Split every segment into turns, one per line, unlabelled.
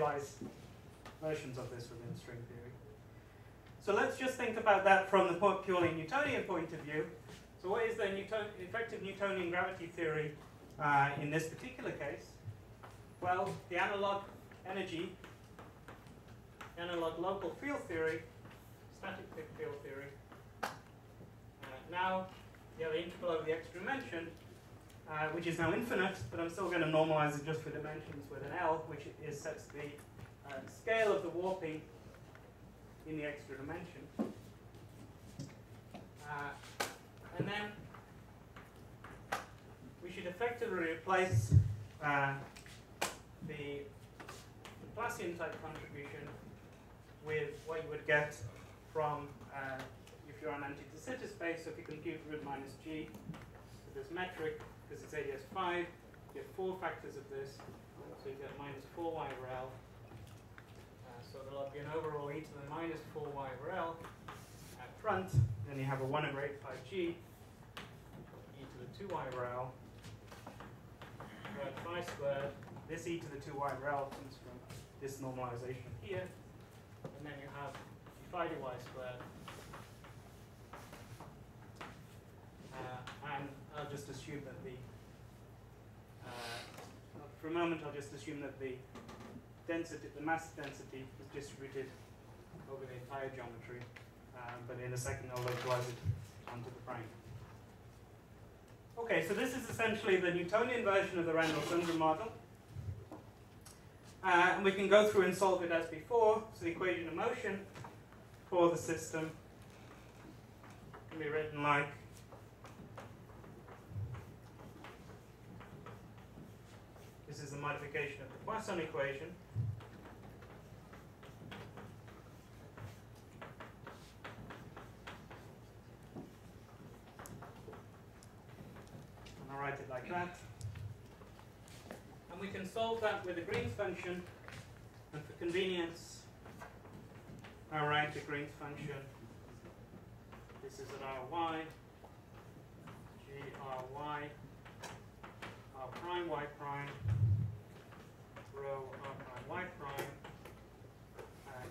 realize versions of this within string theory. So let's just think about that from the purely Newtonian point of view. So what is the effective Newtonian gravity theory in this particular case? Well, the analog energy, analog local field theory, static field theory. Now you have the integral over the extra dimension, which is now infinite, but I'm still going to normalize it just for dimensions with an L, which sets the scale of the warping in the extra dimension. And then we should effectively replace the Laplacian type contribution with what you would get from if you're on anti-de Sitter space. So if you compute root minus g with this metric, because it's ADS5, you get 4 factors of this, so you get minus 4y over L. So there'll be an overall e to the minus 4y over L at front. Then you have a 1 over 8 pi g, e to the 2y over L, squared phi squared. This e to the 2y over L comes from this normalization here. And then you have phi dy squared. And I'll just assume that for a moment, I'll just assume that the density, the mass density, is distributed over the entire geometry. But in a second, I'll localize it onto the brane. Okay, so this is essentially the Newtonian version of the Randall-Sundrum model. And we can go through and solve it as before. So the equation of motion for the system can be written like this is the modification of the Poisson equation. And I'll write it like that. And we can solve that with a Green's function. And for convenience, I'll write the Green's function. This is at Ry, G Ry, R prime y prime, rho R prime y prime,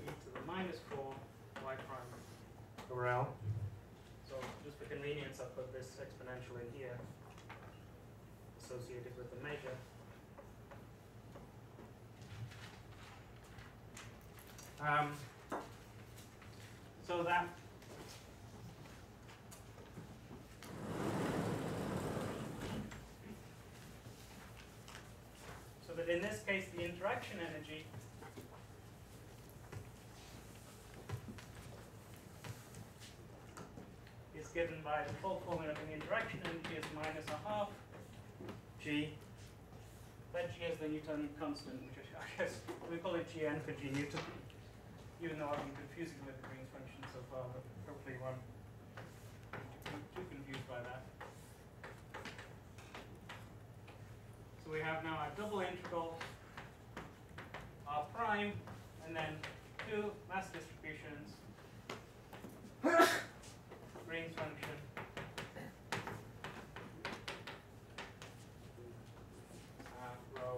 e to the minus 4 y prime over L. So just for convenience, I'll put this exponential in here, associated with the measure. So that in this case the interaction energy is given by the full formula of the interaction energy is minus a half g. That g is the Newtonian constant, which I guess we call it Gn for g Newton. Even though I've been confusing with the Green's function so far, but hopefully you won't be too confused by that. So we have now our double integral R prime, and then 2 mass distributions, Green's function, rho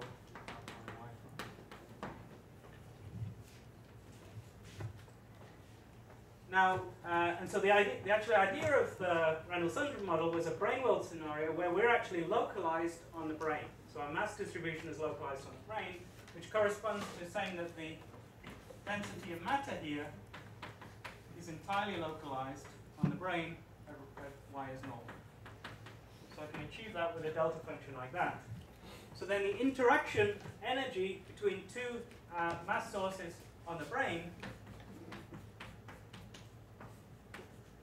Now, and so the actual idea of the Randall-Sundrum model was a brane world scenario where we're actually localized on the brane. So our mass distribution is localized on the brane, which corresponds to saying that the density of matter here is entirely localized on the brane at y is null. So I can achieve that with a delta function like that. So then the interaction energy between 2 mass sources on the brane,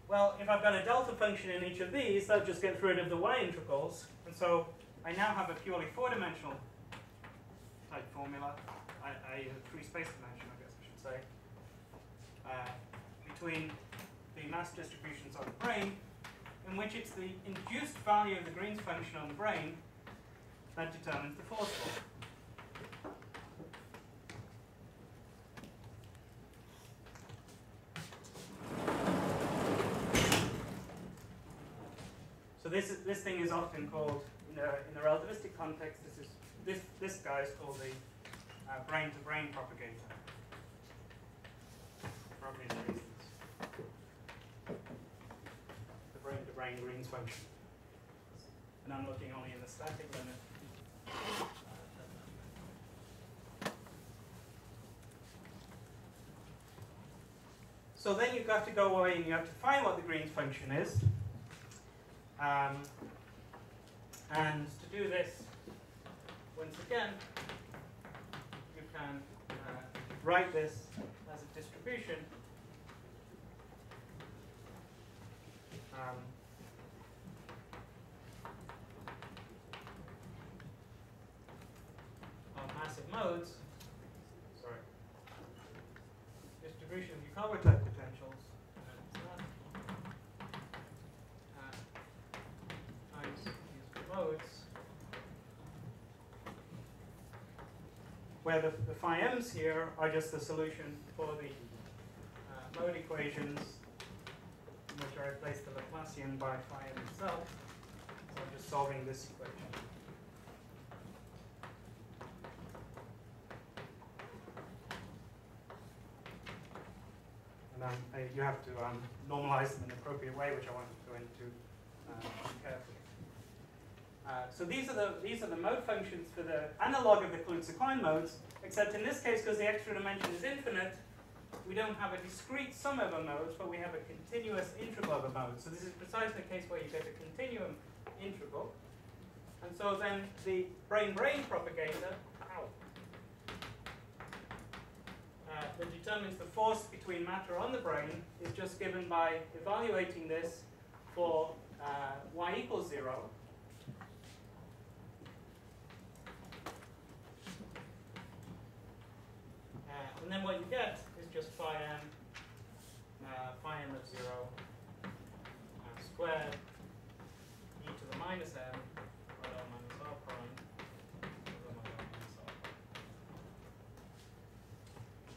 well, if I've got a delta function in each of these, that just gets rid of the y integrals. And so I now have a purely 4-dimensional type formula, a free space dimension, I guess I should say, between the mass distributions on the brane, in which it's the induced value of the Green's function on the brane that determines the force law. So this thing is often called, in the relativistic context, this guy is called the brain-to-brain propagator for obvious reasons. The brain-to-brain Green's function. And I'm looking only in the static limit. So then you've got to go away and you have to find what the Green's function is. And to do this, once again, you can write this as a distribution of massive modes. Sorry. Distribution of Yukawa type potentials times useful modes, where the phi m's here are just the solution for the mode equations, in which I replace the Laplacian by phi m itself. So I'm just solving this equation. And you have to normalize them in an appropriate way, which I want to go into carefully. So these are the mode functions for the analog of the Kaluza-Klein modes, except in this case, because the extra dimension is infinite, we don't have a discrete sum over modes, but we have a continuous integral over modes. So this is precisely the case where you get a continuum integral. And so then the brain-brain propagator, that determines the force between matter on the brain is just given by evaluating this for y equals 0. And then what you get is just phi m of 0 squared e to the minus m minus r prime.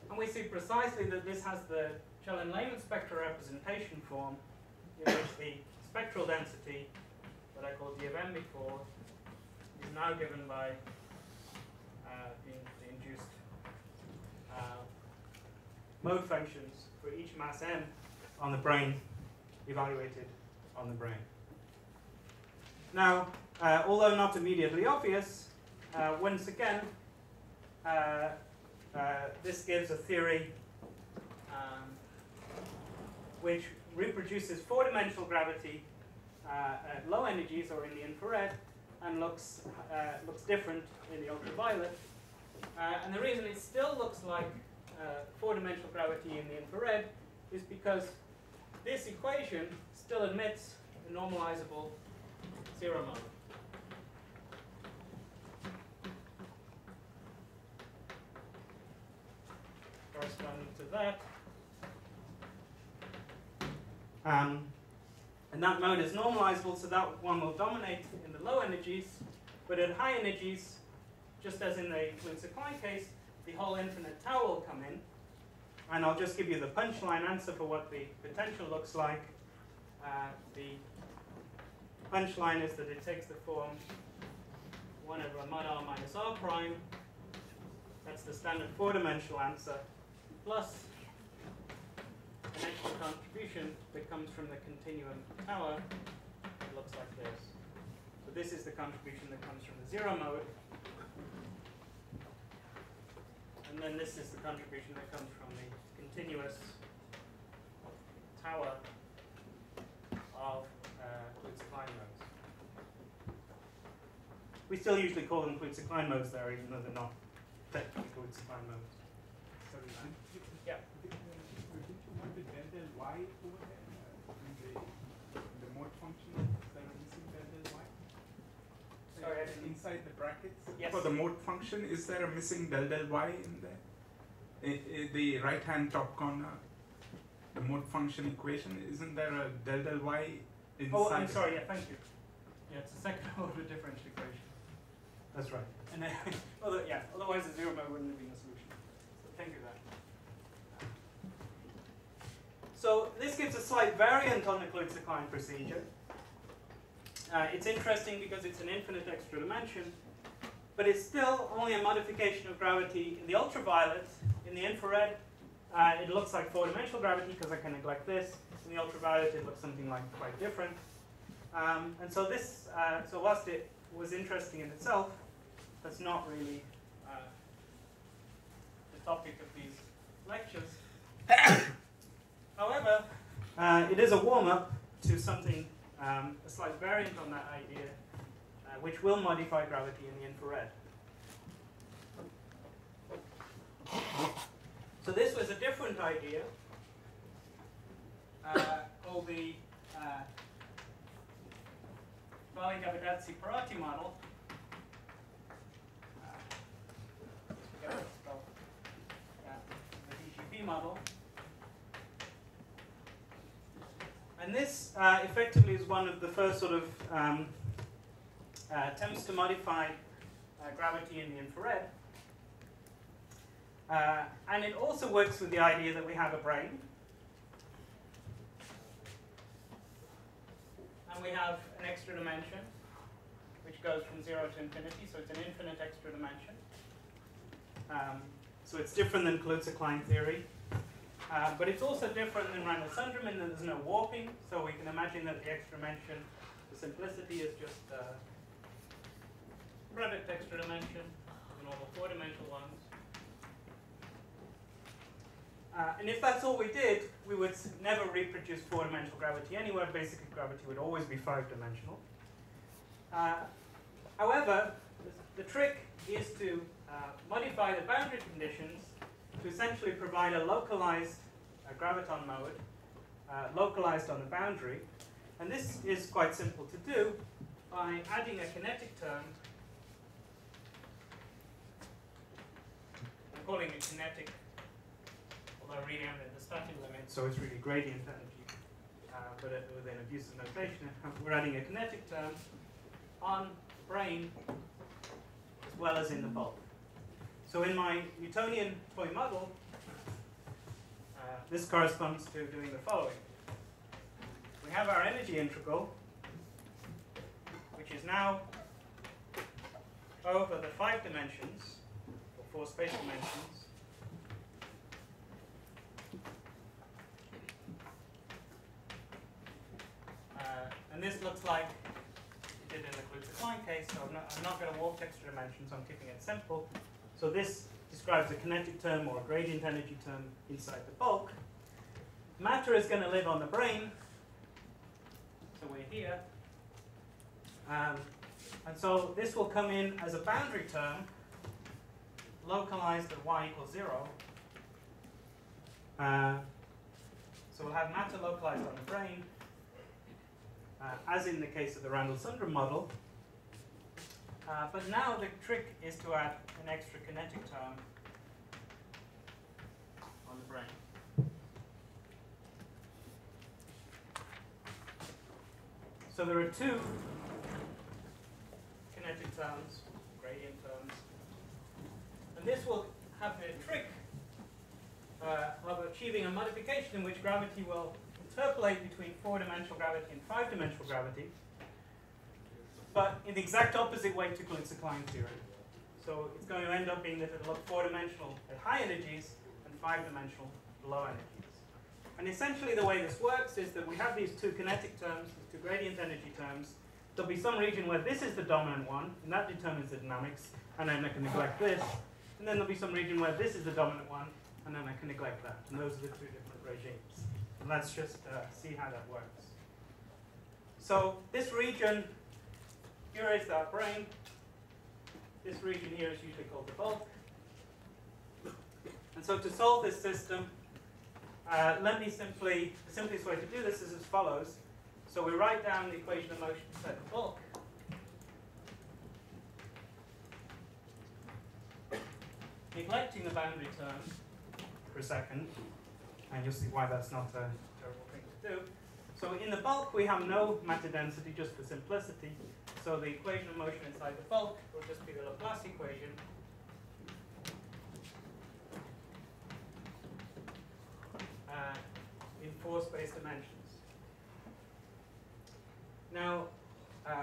And we see precisely that this has the Kjellin-Lehmann spectral representation form, in which the spectral density, that I called d of m before, is now given by the induced mode functions for each mass m on the brain evaluated on the brain. Now, although not immediately obvious, once again, this gives a theory which reproduces four-dimensional gravity at low energies or in the infrared, and looks different in the ultraviolet. And the reason it still looks like four-dimensional gravity in the infrared is because this equation still admits a normalizable zero mode. Corresponding to that. And that mode is normalizable, so that one will dominate in the low energies, but at high energies, just as in the Kaluza-Klein case, the whole infinite tau will come in. And I'll just give you the punchline answer for what the potential looks like. The punchline is that it takes the form 1 over mod r minus r prime. That's the standard four-dimensional answer, plus an extra contribution that comes from the continuum tower. It looks like this. So this is the contribution that comes from the zero mode. And then this is the contribution that comes from the continuous tower of Kaluza-Klein modes. We still usually call them Kaluza-Klein modes there, even though they're not technically Kaluza-Klein modes. Yeah.
The delta y over there in the mode function, is there a missing delta y?
Sorry, I didn't.
Inside the brackets?
Yes.
For the mode function, is there a missing delta y in there? The right hand top corner, the mode function equation, isn't there a delta y inside?
Oh, I'm sorry, yeah, thank you. Yeah, it's a second order differential equation. That's right. And then, otherwise the zero mode wouldn't have been a solution. So thank you for that. So this gives a slight variant on the Kaluza-Klein procedure. It's interesting because it's an infinite extra dimension. but it's still only a modification of gravity in the ultraviolet. In the infrared, it looks like four-dimensional gravity because I can neglect this. In the ultraviolet, it looks something like quite different. And so this, so whilst it was interesting in itself, that's not really the topic of these lectures. However, it is a warm-up to something, a slight variant on that idea, which will modify gravity in the infrared. So this was a different idea called the Tolley-Gabadadze-Parati model. The DGP model. And this effectively is one of the first sort of attempts to modify gravity in the infrared. And it also works with the idea that we have a brain. And we have an extra dimension, which goes from 0 to infinity, so it's an infinite extra dimension. So it's different than Kaluza-Klein theory. But it's also different than Randall-Sundrum in that there's no warping, so we can imagine that the extra dimension, the simplicity is just product extra dimension, and all the four-dimensional ones. And if that's all we did, we would never reproduce four-dimensional gravity anywhere. Basically, gravity would always be five-dimensional. However, the trick is to modify the boundary conditions to essentially provide a localized graviton mode, localized on the boundary. And this is quite simple to do by adding a kinetic term. I'm calling it kinetic, although really I'm at the static limit, so it's really gradient energy. But within abusive notation, we're adding a kinetic term on brane as well as in the bulk. So in my Newtonian toy model, this corresponds to doing the following. We have our energy integral, which is now over the 5 dimensions, or 4 space dimensions. And this looks like it did in the Kaluza-Klein case, so I'm not going to warp extra dimensions, I'm keeping it simple. So this describes a kinetic term or a gradient energy term inside the bulk. Matter is going to live on the brane, so we're here. And so this will come in as a boundary term, localized at y equals 0. So we'll have matter localized on the brane, as in the case of the Randall-Sundrum model. But now the trick is to add an extra kinetic term on the brane. So there are 2 kinetic terms, gradient terms. And this will have the trick of achieving a modification in which gravity will interpolate between 4-dimensional gravity and 5-dimensional gravity, but in the exact opposite way to Kaluza-Klein theory. So it's going to end up being that it'll look 4-dimensional at high energies and 5-dimensional at low energies. And essentially the way this works is that we have these 2 kinetic terms, these 2 gradient energy terms. There'll be some region where this is the dominant one, and that determines the dynamics, and then I can neglect this. And then there'll be some region where this is the dominant one, and then I can neglect that. And those are the 2 different regimes. And let's just see how that works. So this region, here is our brane. This region here is usually called the bulk. And so to solve this system, let me the simplest way to do this is as follows. So we write down the equation of motion inside the bulk. Neglecting the boundary term for a second, and you'll see why that's not a terrible thing to do. So in the bulk, we have no matter density, just for simplicity. So the equation of motion inside the bulk will just be the Laplace equation. In 4 space dimensions. Now,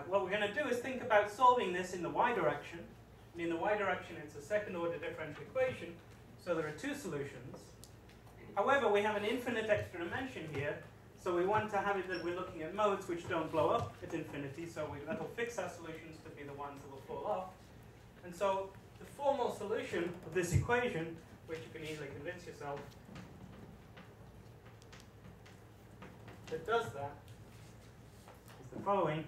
what we're going to do is think about solving this in the y direction. And in the y direction, it's a second order differential equation. So there are two solutions. However, we have an infinite extra dimension here. So we want to have it that we're looking at modes which don't blow up at infinity. So that'll fix our solutions to be the ones that will fall off. And so the formal solution of this equation, which you can easily convince yourself that does that, is the following.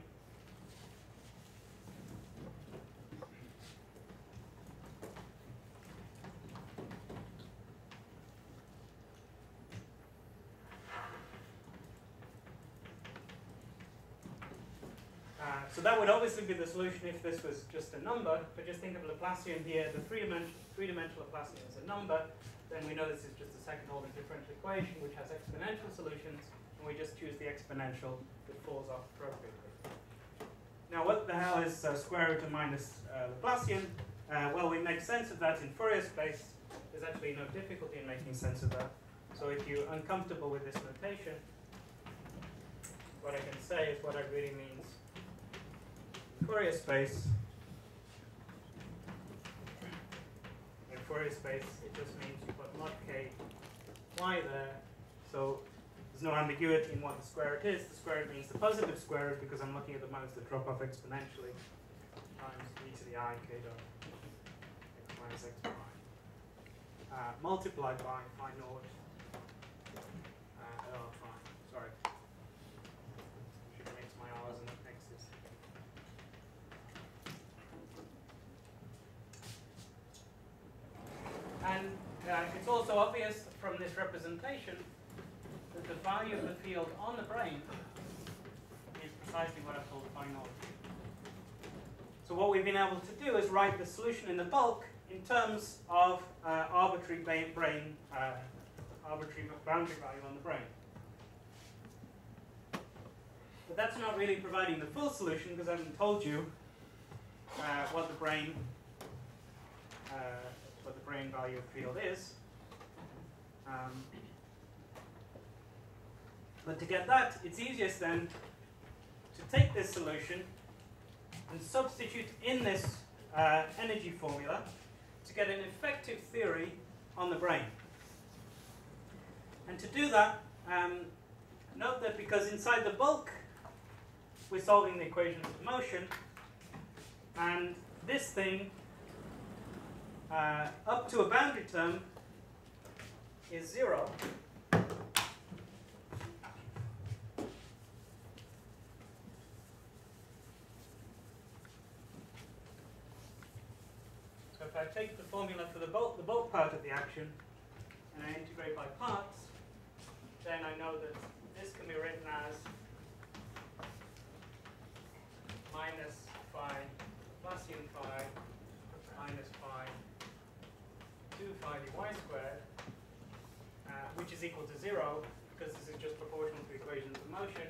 So that would obviously be the solution if this was just a number, but just think of Laplacian here, the three-dimensional Laplacian is a number, then we know this is just a second order differential equation which has exponential solutions, and we just choose the exponential that falls off appropriately. Now what the hell is square root of minus Laplacian? Well, we make sense of that in Fourier space. There's actually no difficulty in making sense of that. So if you're uncomfortable with this notation, what I can say is what I really means. Fourier space. In Fourier space, it just means you put mod k y there. So there's no ambiguity in what the square root is. The square root means the positive square root because I'm looking at the modes that drop off exponentially times e to the I k dot x minus x prime multiplied by phi naught r prime. Sorry. Should mix my r's and x's. And it's also obvious from this representation that the value of the field on the brane is precisely what I call the phi naught. So what we've been able to do is write the solution in the bulk in terms of arbitrary boundary value on the brane. But that's not really providing the full solution because I haven't told you what the brane value of field is. But to get that, it's easiest then to take this solution and substitute in this energy formula to get an effective theory on the brane. And to do that, note that because inside the bulk we're solving the equations of motion, and this thing up to a boundary term is 0. So if I take the formula for the bulk part of the action and I integrate by parts, then I know that this can be written as minus phi Laplacian phi minus phi 2 phi dy squared, which is equal to 0 because this is just proportional to equations of motion.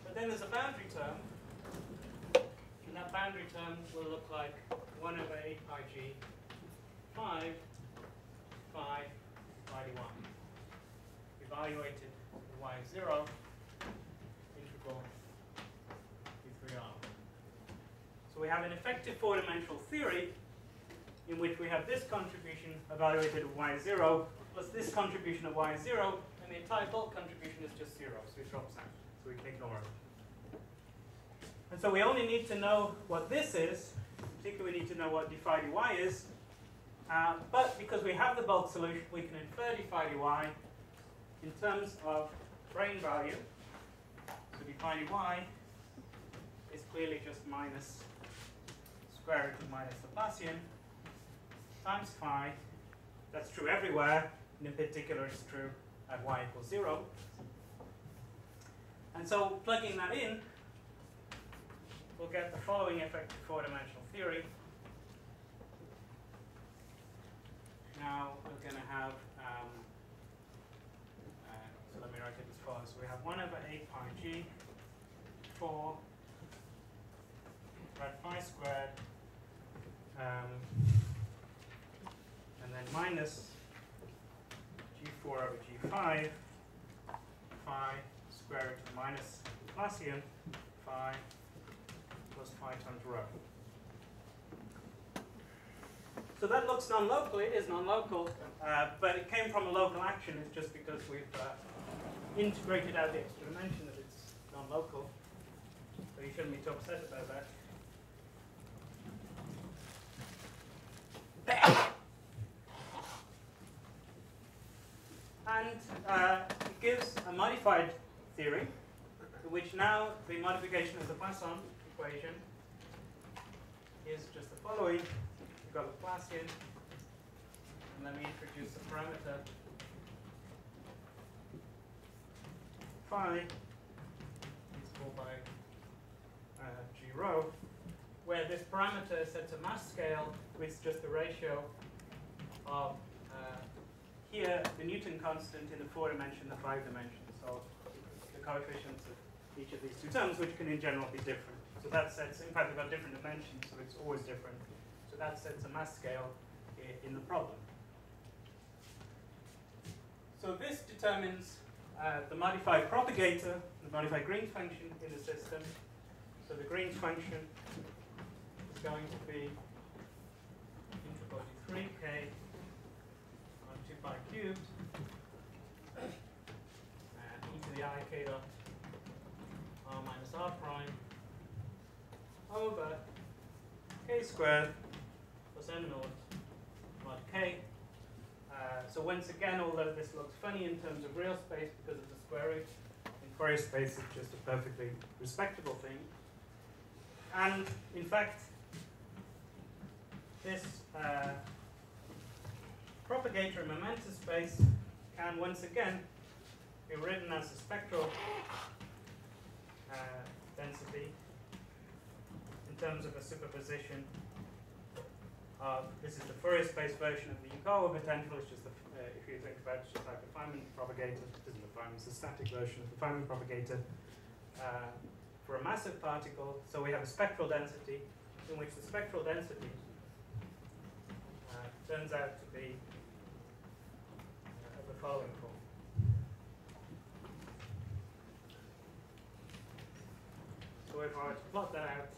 But then there's a boundary term, and that boundary term will look like 1 over 8 pi g 5 phi dy. Evaluated y is 0, integral d3r. So we have an effective four-dimensional theory in which we have this contribution evaluated at y is 0 plus this contribution at y is 0, and the entire bulk contribution is just 0, so it drops out. So we can ignore it. And so we only need to know what this is, particularly we need to know what d phi dy is, but because we have the bulk solution, we can infer d phi dy in terms of brane value. So d phi dy is clearly just minus square root of minus Laplacian times phi. That's true everywhere, and in particular it's true at y equals 0. And so plugging that in, we'll get the following effective four-dimensional theory. Now we're going to have, so let me write it as follows. So we have 1 over 8 pi g 4 rad phi squared, and then minus g4 over g5 phi square root of minus Laplacian phi plus phi times rho. So that looks non-local. It is non-local, but it came from a local action. It's just because we've integrated out the extra dimension that it's non-local. So you shouldn't be too upset about that. And it gives a modified theory, in which now the modification of the Poisson equation is just the following. You've got Laplacian, and let me introduce the parameter phi is called by G rho, where this parameter is set to mass scale with just the ratio of here the Newton constant in the 4-dimension, the 5-dimension. So the coefficients of each of these two terms, which can in general be different. So that sets, in fact, they've got different dimensions, so it's always different. So that sets a mass scale in the problem. So this determines the modified propagator, the modified Green's function in the system. So the Green's function is going to be integral to 3k on 2 pi cubed and e to the I k dot r minus r prime over k squared plus m naught mod k. So once again, although this looks funny in terms of real space because of the square root, in Fourier space it's just a perfectly respectable thing. And in fact, this propagator in momentous space can once again be written as a spectral density in terms of a superposition of, this is the Fourier space version of the Yukawa potential. It's just the, if you think about it, it's just like the Feynman propagator. This isn't the Feynman, it's the static version of the Feynman propagator for a massive particle. So we have a spectral density in which the spectral density turns out to be of the following form. So if I were to plot that out,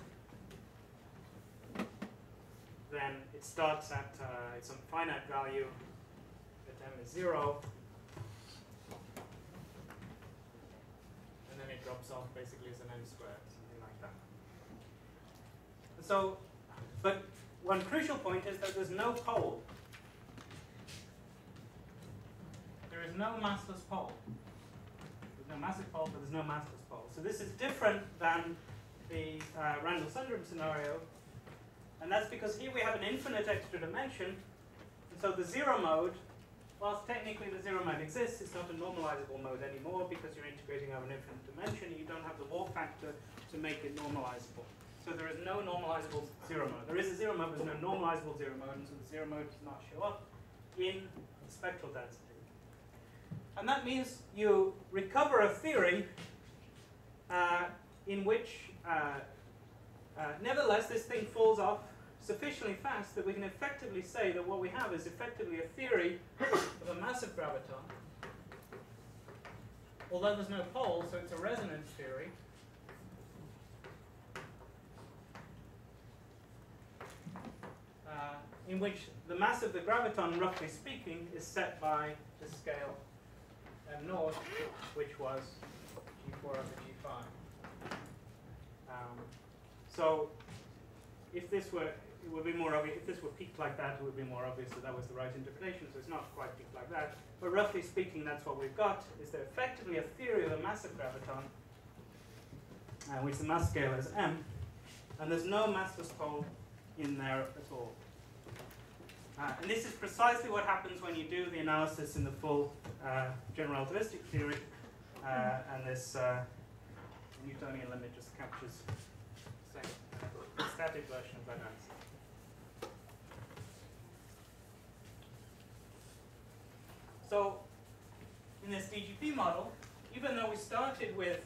then it starts at some finite value that m is 0, and then it drops off basically as an m squared, something like that. So, but one crucial point is that there's no pole. There is no massless pole. There's no massive pole, but there's no massless pole. So this is different than the Randall-Sundrum scenario. And that's because here we have an infinite extra dimension. And so the zero mode, whilst technically the zero mode exists, it's not a normalizable mode anymore because you're integrating over an infinite dimension. You don't have the Wall factor to make it normalizable. So there is no normalizable zero mode. There is a zero mode, but there's no normalizable zero mode, and so the zero mode does not show up in the spectral density. And that means you recover a theory in which nevertheless, this thing falls off sufficiently fast that we can effectively say that what we have is effectively a theory of a massive graviton. Although there's no pole, so it's a resonance theory. In which the mass of the graviton, roughly speaking, is set by the scale m naught, which was g4 over g5. So if this were, it would be more obvious, if this were peaked like that, it would be more obvious that that was the right interpretation, so it's not quite peaked like that. But roughly speaking, that's what we've got, is there effectively a theory of a massive graviton, which the mass scale is m, and there's no massless pole in there at all. And this is precisely what happens when you do the analysis in the full general relativistic theory, and this Newtonian limit just captures the static version of that answer. So, in this DGP model, even though we started with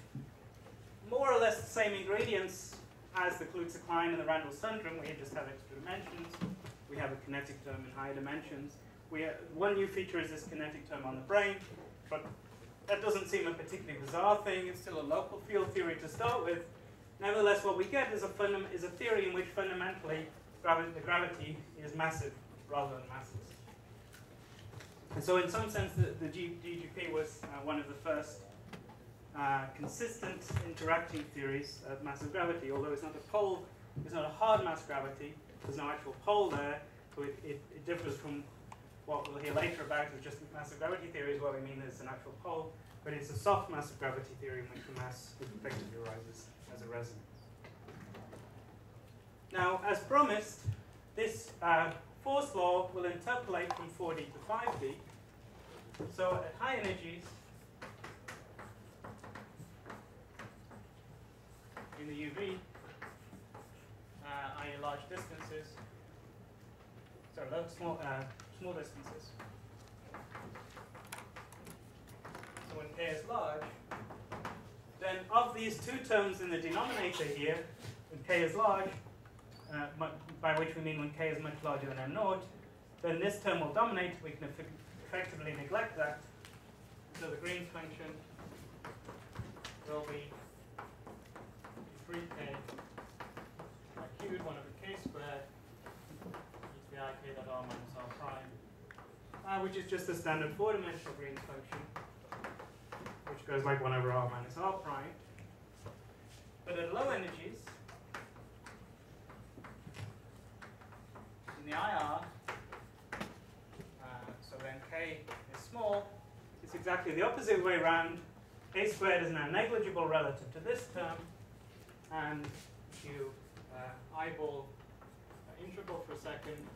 more or less the same ingredients as the Kaluza-Klein and the Randall-Sundrum, we just have extra dimensions. We have a kinetic term in higher dimensions. One new feature is this kinetic term on the brane, but that doesn't seem a particularly bizarre thing. It's still a local field theory to start with. Nevertheless, what we get is a theory in which fundamentally the gravity is massive rather than masses. And so in some sense, the GGP was one of the first consistent interacting theories of massive gravity, although it's not a pole, it's not a hard mass gravity, there's no actual pole there, so it differs from what we'll hear later about as just massive gravity theories, where we mean there's an actual pole, but it's a soft massive gravity theory in which the mass effectively arises as a resonance. Now, as promised, this force law will interpolate from 4D to 5D. So at high energies, in the UV, i.e. large distances, sorry, small distances. So when k is large, then of these two terms in the denominator here, when k is large, by which we mean when k is much larger than m0, then this term will dominate. We can effectively neglect that. So the Green's function will be 3k cubed 1 over k squared e to the I k dot r minus r prime, which is just a standard 4-dimensional Green's function, which goes like 1 over r minus r prime. But at low energies, in the IR, so then k is small, it's exactly the opposite way around. A squared is now negligible relative to this term, and if you eyeball integral for a second,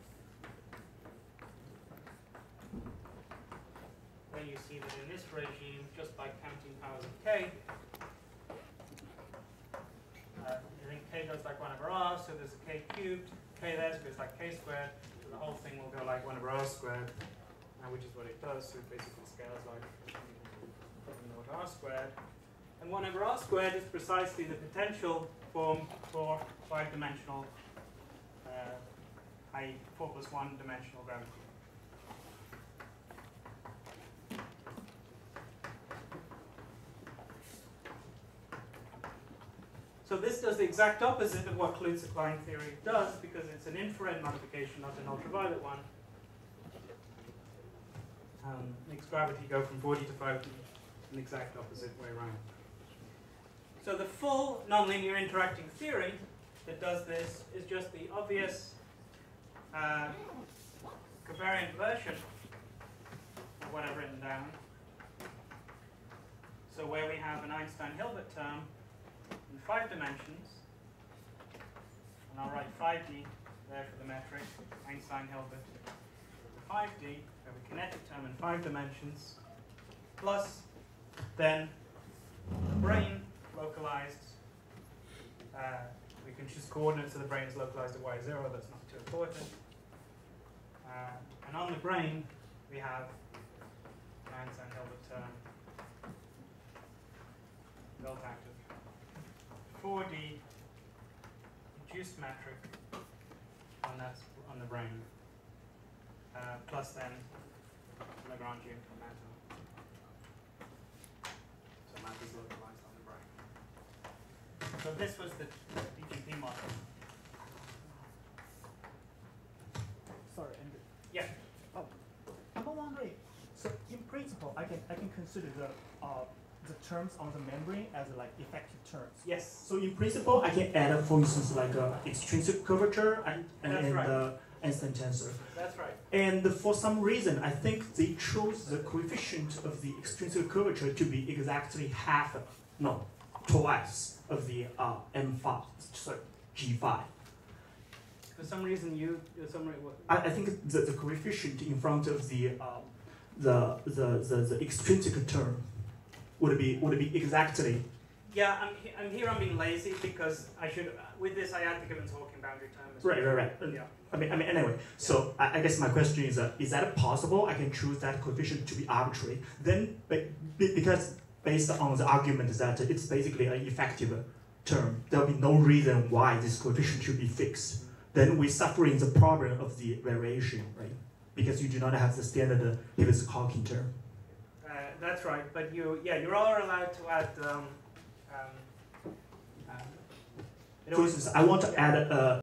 then you see that in this regime, just by counting powers of k, I think k goes like 1 over r, so there's a k cubed, k there, so it's like k squared, so the whole thing will go like 1 over r squared, which is what it does, so it basically scales like 1 over r squared. And 1 over r squared is precisely the potential form for 5-dimensional, i.e. 4 plus 1 dimensional gravity. So this does the exact opposite of what Kaluza-Klein theory does, because it's an infrared modification, not an ultraviolet one. Makes gravity go from 4D to 5D, an exact opposite way around. So the full nonlinear interacting theory that does this is just the obvious covariant version of what I've written down. So where we have an Einstein-Hilbert term in 5 dimensions, and I'll write 5D there for the metric, Einstein-Hilbert 5D, we have a kinetic term in 5 dimensions, plus then the brain localized, we can choose coordinates so the brain is localized at y0, that's not too important. And on the brain, we have an Einstein-Hilbert term built out of 4D induced metric, and that's on the brain, plus then Lagrangian for matter. So matter is localized on the brain. So this was the DGP model.
Sorry, Andrew.
Yeah.
Oh, I'm wondering. So in principle, I can consider the terms on the membrane as like effective terms.
Yes.
So in principle, I can add, for instance, like extrinsic curvature and
right.
Einstein tensor.
That's right.
And for some reason, I think they chose the coefficient of the extrinsic curvature to be exactly twice of the M5, sorry, G5.
For some reason,
I think the coefficient in front of the extrinsic term would be exactly.
Yeah, I'm being lazy because I should. With this, I had to Gibbons Hawking boundary term.
Right.
Yeah.
I mean, anyway. Yeah. So I guess my question is that possible? I can choose that coefficient to be arbitrary. Then, because based on the argument that it's basically an effective term, there will be no reason why this coefficient should be fixed. Then we suffering the problem of the variation, right? Because you do not have the standard Gibbons Hawking term.
That's right, but you're all allowed to add.
For instance, I want to add